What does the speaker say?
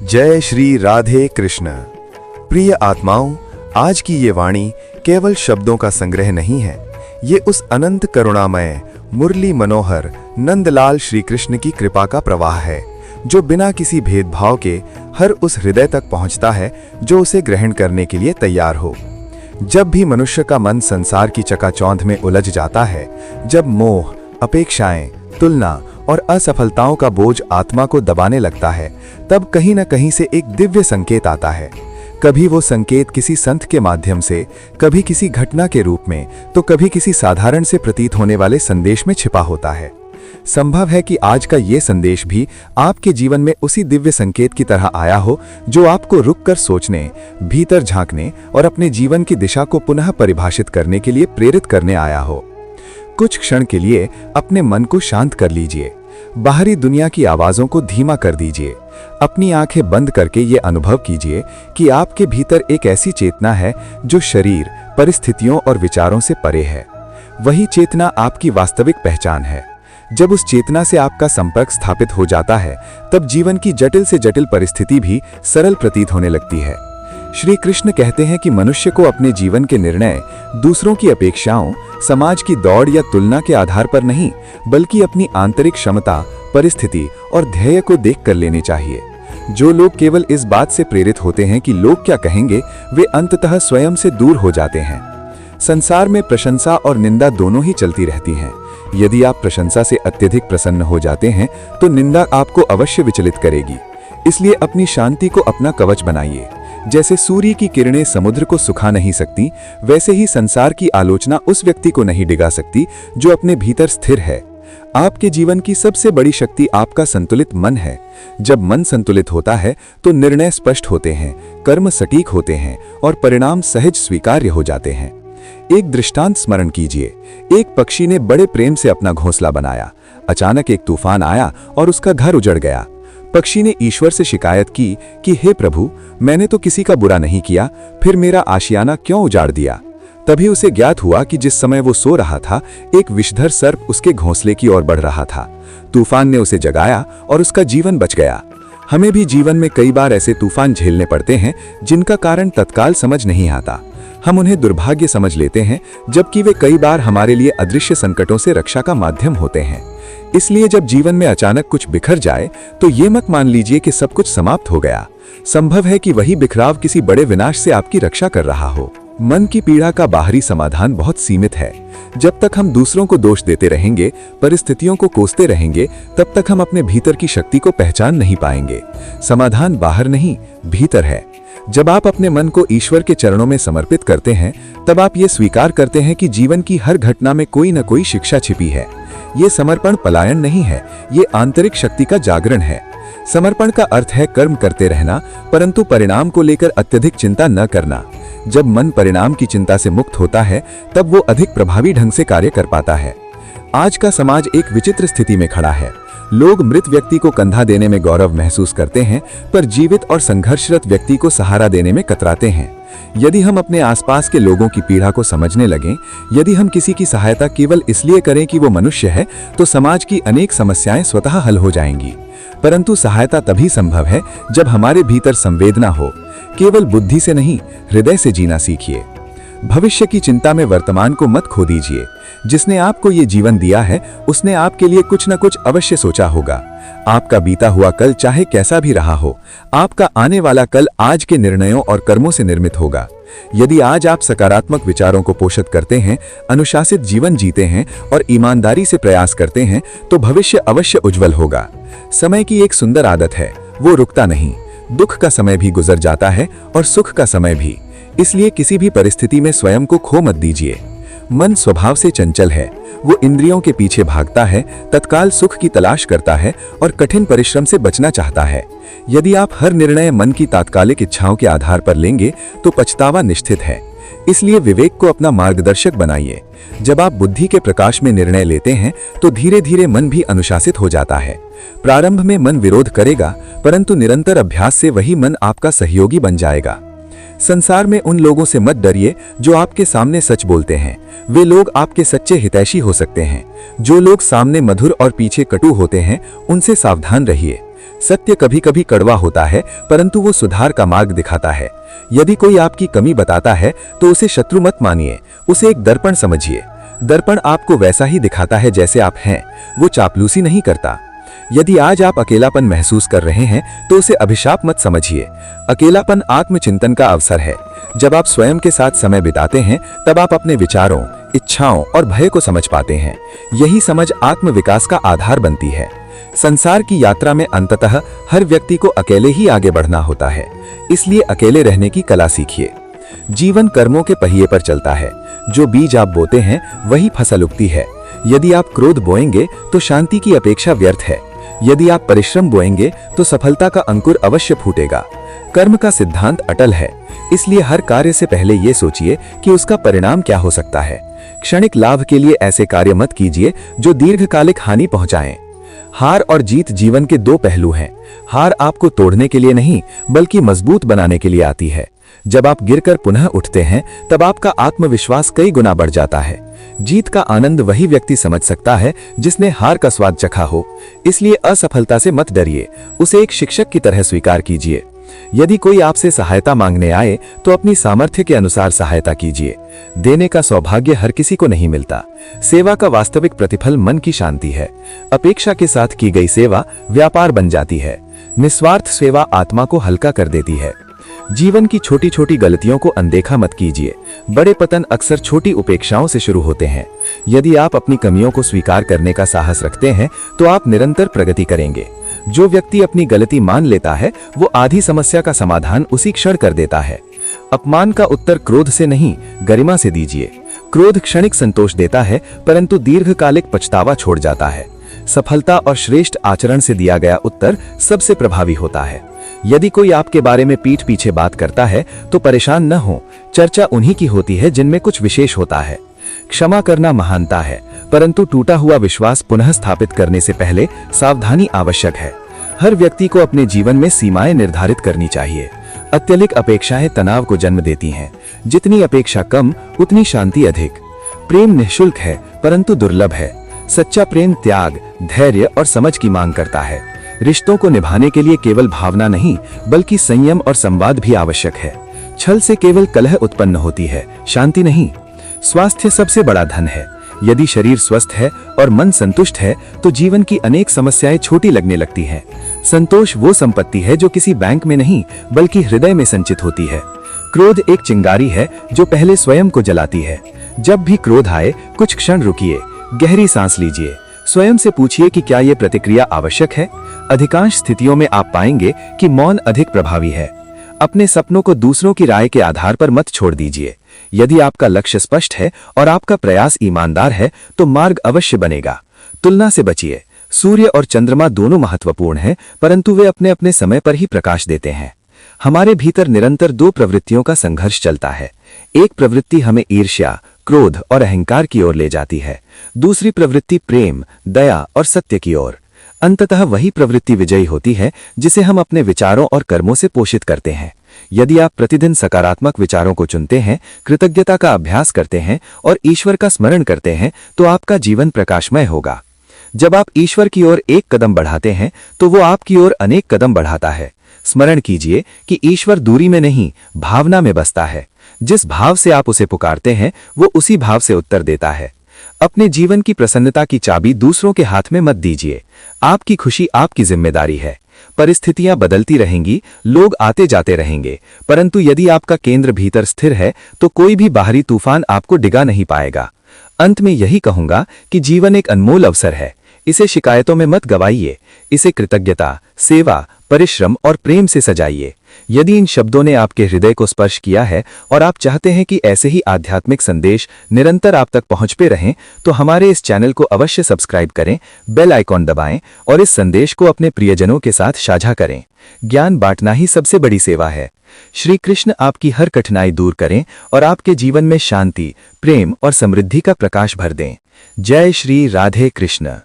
जय श्री राधे कृष्ण। प्रिय आत्माओं, आज की ये वाणी केवल शब्दों का संग्रह नहीं है। ये उस अनंत करुणामय मुरली मनोहर नंदलाल श्री कृष्ण की कृपा का प्रवाह है, जो बिना किसी भेदभाव के हर उस हृदय तक पहुंचता है जो उसे ग्रहण करने के लिए तैयार हो। जब भी मनुष्य का मन संसार की चकाचौंध में उलझ जाता है, जब मोह, अपेक्षाएं, तुलना और असफलताओं का बोझ आत्मा को दबाने लगता है, तब कहीं न कहीं से एक दिव्य संकेत आता है। कभी वो संकेत किसी संत के माध्यम से, कभी किसी घटना के रूप में, तो कभी किसी साधारण से प्रतीत होने वाले संदेश में छिपा होता है। संभव है कि आज का ये संदेश भी आपके जीवन में उसी दिव्य संकेत की तरह आया हो, जो आपको रुककर सोचने, भीतर झांकने और अपने जीवन की दिशा को पुनः परिभाषित करने के लिए प्रेरित करने आया हो। कुछ क्षण के लिए अपने मन को शांत कर लीजिए, बाहरी दुनिया की आवाजों को धीमा कर दीजिए। अपनी आंखें बंद करके ये अनुभव कीजिए कि आपके भीतर एक ऐसी चेतना है जो शरीर, परिस्थितियों और विचारों से परे है। वही चेतना आपकी वास्तविक पहचान है। जब उस चेतना से आपका संपर्क स्थापित हो जाता है, तब जीवन की जटिल से जटिल परिस्थिति भी सरल प्रतीत होने लगती है। श्री कृष्ण कहते हैं कि मनुष्य को अपने जीवन के निर्णय दूसरों की अपेक्षाओं, समाज की दौड़ या तुलना के आधार पर नहीं, बल्कि अपनी आंतरिक क्षमता, परिस्थिति और ध्येय को देख कर लेने चाहिए। जो लोग केवल इस बात से प्रेरित होते हैं कि लोग क्या कहेंगे, वे अंततः स्वयं से दूर हो जाते हैं। संसार में प्रशंसा और निंदा दोनों ही चलती रहती हैं। यदि आप प्रशंसा से अत्यधिक प्रसन्न हो जाते हैं, तो निंदा आपको अवश्य विचलित करेगी। इसलिए अपनी शांति को अपना कवच बनाइए। जैसे सूर्य की किरणें समुद्र को सुखा नहीं सकती, वैसे ही संसार की आलोचना उस व्यक्ति को नहीं डिगा सकती जो अपने भीतर स्थिर है। आपके जीवन की सबसे बड़ी शक्ति आपका संतुलित मन है। जब मन संतुलित होता है तो निर्णय स्पष्ट होते हैं, कर्म सटीक होते हैं और परिणाम सहज स्वीकार्य हो जाते हैं। एक दृष्टांत स्मरण कीजिए। एक पक्षी ने बड़े प्रेम से अपना घोंसला बनाया। अचानक एक तूफान आया और उसका घर उजड़ गया। पक्षी ने ईश्वर से शिकायत की कि हे प्रभु, मैंने तो किसी का बुरा नहीं किया, फिर मेरा आशियाना क्यों उजाड़ दिया। तभी उसे ज्ञात हुआ कि जिस समय वो सो रहा था, एक विषधर सर्प उसके घोंसले की ओर बढ़ रहा था। तूफान ने उसे जगाया और उसका जीवन बच गया। हमें भी जीवन में कई बार ऐसे तूफान झेलने पड़ते हैं जिनका कारण तत्काल समझ नहीं आता। हम उन्हें दुर्भाग्य समझ लेते हैं, जबकि वे कई बार हमारे लिए अदृश्य संकटों से रक्षा का माध्यम होते हैं। इसलिए जब जीवन में अचानक कुछ बिखर जाए, तो ये मत मान लीजिए कि सब कुछ समाप्त हो गया। संभव है कि वही बिखराव किसी बड़े विनाश से आपकी रक्षा कर रहा हो। मन की पीड़ा का बाहरी समाधान बहुत सीमित है। जब तक हम दूसरों को दोष देते रहेंगे, परिस्थितियों को कोसते रहेंगे, तब तक हम अपने भीतर की शक्ति को पहचान नहीं पाएंगे। समाधान बाहर नहीं, भीतर है। जब आप अपने मन को ईश्वर के चरणों में समर्पित करते हैं, तब आप ये स्वीकार करते हैं कि जीवन की हर घटना में कोई न कोई शिक्षा छिपी है। ये समर्पण पलायन नहीं है, ये आंतरिक शक्ति का जागरण है। समर्पण का अर्थ है कर्म करते रहना, परंतु परिणाम को लेकर अत्यधिक चिंता न करना। जब मन परिणाम की चिंता से मुक्त होता है, तब वो अधिक प्रभावी ढंग से कार्य कर पाता है। आज का समाज एक विचित्र स्थिति में खड़ा है। लोग मृत व्यक्ति को कंधा देने में गौरव महसूस करते हैं, पर जीवित और संघर्षरत व्यक्ति को सहारा देने में कतराते हैं। यदि हम अपने आसपास के लोगों की पीड़ा को समझने लगें, यदि हम किसी की सहायता केवल इसलिए करें कि वो मनुष्य है, तो समाज की अनेक समस्याएं स्वतः हल हो जाएंगी। परंतु सहायता तभी संभव है जब हमारे भीतर संवेदना हो। केवल बुद्धि से नहीं, हृदय से जीना सीखिए। भविष्य की चिंता में वर्तमान को मत खो दीजिए। जिसने आपको ये जीवन दिया है, उसने आपके लिए कुछ न कुछ अवश्य सोचा होगा। आपका बीता हुआ कल चाहे कैसा भी रहा हो, आपका आने वाला कल आज के निर्णयों और कर्मों से निर्मित होगा। यदि आज आप सकारात्मक विचारों को पोषित करते हैं, अनुशासित जीवन जीते हैं और ईमानदारी से प्रयास करते हैं, तो भविष्य अवश्य उज्जवल होगा। समय की एक सुंदर आदत है, वो रुकता नहीं। दुख का समय भी गुजर जाता है और सुख का समय भी। इसलिए किसी भी परिस्थिति में स्वयं को खो मत दीजिए। मन स्वभाव से चंचल है। वो इंद्रियों के पीछे भागता है, तत्काल सुख की तलाश करता है और कठिन परिश्रम से बचना चाहता है। यदि आप हर निर्णय मन की तात्कालिक इच्छाओं के आधार पर लेंगे, तो पछतावा निश्चित है। इसलिए विवेक को अपना मार्गदर्शक बनाइए। जब आप बुद्धि के प्रकाश में निर्णय लेते हैं, तो धीरे धीरे मन भी अनुशासित हो जाता है। प्रारंभ में मन विरोध करेगा, परंतु निरंतर अभ्यास से वही मन आपका सहयोगी बन जाएगा। संसार में उन लोगों से मत डरिए जो आपके सामने सच बोलते हैं। वे लोग आपके सच्चे हितैषी हो सकते हैं। जो लोग सामने मधुर और पीछे कटु होते हैं, उनसे सावधान रहिए। सत्य कभी कभी कड़वा होता है, परंतु वो सुधार का मार्ग दिखाता है। यदि कोई आपकी कमी बताता है तो उसे शत्रु मत मानिए, उसे एक दर्पण समझिए। दर्पण आपको वैसा ही दिखाता है जैसे आप हैं, वो चापलूसी नहीं करता। यदि आज आप अकेलापन महसूस कर रहे हैं तो उसे अभिशाप मत समझिए। अकेलापन आत्मचिंतन का अवसर है। जब आप स्वयं के साथ समय बिताते हैं तब आप अपने विचारों, इच्छाओं और भय को समझ पाते हैं। यही समझ आत्मविकास का आधार बनती है। संसार की यात्रा में अंततः हर व्यक्ति को अकेले ही आगे बढ़ना होता है, इसलिए अकेले रहने की कला सीखिए। जीवन कर्मों के पहिए पर चलता है। जो बीज आप बोते हैं वही फसल उगती है। यदि आप क्रोध बोएंगे तो शांति की अपेक्षा व्यर्थ है। यदि आप परिश्रम बोएंगे तो सफलता का अंकुर अवश्य फूटेगा। कर्म का सिद्धांत अटल है, इसलिए हर कार्य से पहले ये सोचिए कि उसका परिणाम क्या हो सकता है। क्षणिक लाभ के लिए ऐसे कार्य मत कीजिए जो दीर्घकालिक हानि पहुंचाएं। हार और जीत जीवन के दो पहलू हैं। हार आपको तोड़ने के लिए नहीं, बल्कि मजबूत बनाने के लिए आती है। जब आप गिरकर पुनः उठते हैं तब आपका आत्मविश्वास कई गुना बढ़ जाता है। जीत का आनंद वही व्यक्ति समझ सकता है जिसने हार का स्वाद चखा हो। इसलिए असफलता से मत डरिए, उसे एक शिक्षक की तरह स्वीकार कीजिए। यदि कोई आपसे सहायता मांगने आए तो अपनी सामर्थ्य के अनुसार सहायता कीजिए। देने का सौभाग्य हर किसी को नहीं मिलता। सेवा का वास्तविक प्रतिफल मन की शांति है। अपेक्षा के साथ की गई सेवा व्यापार बन जाती है। निस्वार्थ सेवा आत्मा को हल्का कर देती है। जीवन की छोटी छोटी गलतियों को अनदेखा मत कीजिए। बड़े पतन अक्सर छोटी उपेक्षाओं से शुरू होते हैं। यदि आप अपनी कमियों को स्वीकार करने का साहस रखते हैं तो आप निरंतर प्रगति करेंगे। जो व्यक्ति अपनी गलती मान लेता है वो आधी समस्या का समाधान उसी क्षण कर देता है। अपमान का उत्तर क्रोध से नहीं, गरिमा से दीजिए। क्रोध क्षणिक संतोष देता है, परंतु दीर्घकालिक पछतावा छोड़ जाता है। सफलता और श्रेष्ठ आचरण से दिया गया उत्तर सबसे प्रभावी होता है। यदि कोई आपके बारे में पीठ पीछे बात करता है तो परेशान न हो। चर्चा उन्हीं की होती है जिनमें कुछ विशेष होता है। क्षमा करना महानता है, परंतु टूटा हुआ विश्वास पुनः स्थापित करने से पहले सावधानी आवश्यक है। हर व्यक्ति को अपने जीवन में सीमाएं निर्धारित करनी चाहिए। अत्यधिक अपेक्षाएं तनाव को जन्म देती हैं। जितनी अपेक्षा कम, उतनी शांति अधिक। प्रेम निःशुल्क है, परंतु दुर्लभ है। सच्चा प्रेम त्याग, धैर्य और समझ की मांग करता है। रिश्तों को निभाने के लिए केवल भावना नहीं, बल्कि संयम और संवाद भी आवश्यक है। छल से केवल कलह उत्पन्न होती है, शांति नहीं। स्वास्थ्य सबसे बड़ा धन है। यदि शरीर स्वस्थ है और मन संतुष्ट है तो जीवन की अनेक समस्याएं छोटी लगने लगती हैं। संतोष वो संपत्ति है जो किसी बैंक में नहीं, बल्कि हृदय में संचित होती है। क्रोध एक चिंगारी है जो पहले स्वयं को जलाती है। जब भी क्रोध आए, कुछ क्षण रुकिए, गहरी सांस लीजिए। स्वयं से पूछिए कि क्या ये प्रतिक्रिया आवश्यक है। अधिकांश स्थितियों में आप पाएंगे कि मौन अधिक प्रभावी है। अपने सपनों को दूसरों की राय के आधार पर मत छोड़ दीजिए। यदि आपका लक्ष्य स्पष्ट है और आपका प्रयास ईमानदार है तो मार्ग अवश्य बनेगा। तुलना से बचिए। सूर्य और चंद्रमा दोनों महत्वपूर्ण हैं, परंतु वे अपने अपने समय पर ही प्रकाश देते हैं। हमारे भीतर निरंतर दो प्रवृत्तियों का संघर्ष चलता है। एक प्रवृत्ति हमें ईर्ष्या, क्रोध और अहंकार की ओर ले जाती है। दूसरी प्रवृत्ति प्रेम, दया और सत्य की ओर। अंततः वही प्रवृत्ति विजयी होती है जिसे हम अपने विचारों और कर्मों से पोषित करते हैं। यदि आप प्रतिदिन सकारात्मक विचारों को चुनते हैं, कृतज्ञता का अभ्यास करते हैं और ईश्वर का स्मरण करते हैं तो आपका जीवन प्रकाशमय होगा। जब आप ईश्वर की ओर एक कदम बढ़ाते हैं तो वो आपकी ओर अनेक कदम बढ़ाता है। स्मरण कीजिए कि ईश्वर दूरी में नहीं, भावना में बसता है। जिस भाव से आप उसे पुकारते हैं वो उसी भाव से उत्तर देता है। अपने जीवन की प्रसन्नता की चाबी दूसरों के हाथ में मत दीजिए। आपकी खुशी आपकी जिम्मेदारी है। परिस्थितियां बदलती रहेंगी, लोग आते जाते रहेंगे, परंतु यदि आपका केंद्र भीतर स्थिर है तो कोई भी बाहरी तूफान आपको डिगा नहीं पाएगा। अंत में यही कहूंगा कि जीवन एक अनमोल अवसर है। इसे शिकायतों में मत गवाइए। इसे कृतज्ञता, सेवा, परिश्रम और प्रेम से सजाइए। यदि इन शब्दों ने आपके हृदय को स्पर्श किया है और आप चाहते हैं कि ऐसे ही आध्यात्मिक संदेश निरंतर आप तक पहुंचते रहें तो हमारे इस चैनल को अवश्य सब्सक्राइब करें, बेल आइकॉन दबाएं और इस संदेश को अपने प्रियजनों के साथ साझा करें। ज्ञान बांटना ही सबसे बड़ी सेवा है। श्री कृष्ण आपकी हर कठिनाई दूर करें और आपके जीवन में शांति, प्रेम और समृद्धि का प्रकाश भर दें। जय श्री राधे कृष्ण।